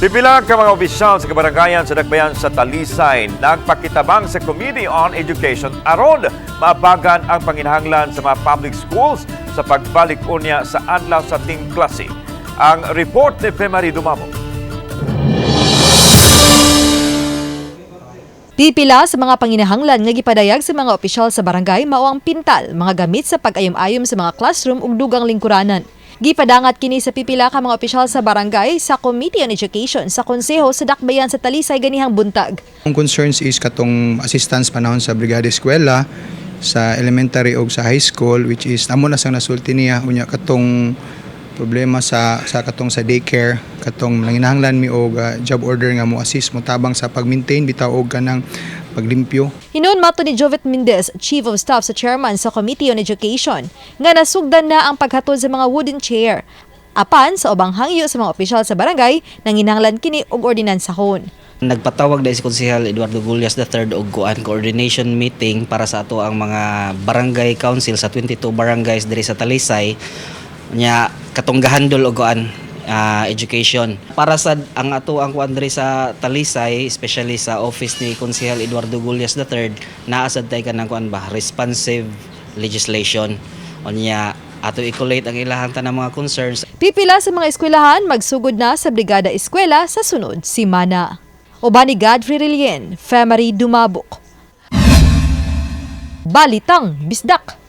Pipila ka mga opisyal sa kabarangayan sa Dakbayan sa Talisay nagpakitabang sa Committee on Education aron maabagan ang panginahanglan sa mga public schools sa pagbalik unya sa adlaw sa ting klase. Ang report ni Femari Dumamo. Pipila sa mga panginahanglan nga gipadayag sa mga opisyal sa barangay mao ang pintal, mga gamit sa pag-ayom-ayom sa mga classroom ug dugang lingkuranan. Gipadangat kini sa pipila ka mga opisyal sa barangay sa Committee on Education sa Konseho sa Dakbayan sa Talisay ganihang buntag. Ang concerns is katong assistance panahon sa brigada eskwela, sa elementary o sa high school, which is amo na sang nasulti niya unya katong problema sa katong sa daycare, katong nanginahanglan mi og job order nga mo assist mo tabang sa pag-maintain bitaw og kanang paglimpyo. Hinon mato ni Jovet Mendez, Chief of Staff sa Chairman sa Committee on Education, nga nasugdan na ang paghatod sa mga wooden chair. Apan sa ubang hangyo sa mga opisyal sa barangay, nanginahanglan kini og ordinansahon. Nagpatawag dahil si Konsehal Eduardo Gullias III og coordination meeting para sa ato ang mga barangay council sa 22 barangays diri sa Talisay nya katong gahandol og education para sa ang ato ang kuan diri sa Talisay, especially sa office ni Konsehal Eduardo Gullias III, naasad tay kanang kuan ba responsive legislation unya ato i-collate ang ilahang tanang mga concerns. Pipila sa mga eskwelahan magsugod na sa Brigada Eskwela sa sunod simana. Uban ni Godfrey Rilien, Femari Dumabok. Balitang Bisdak.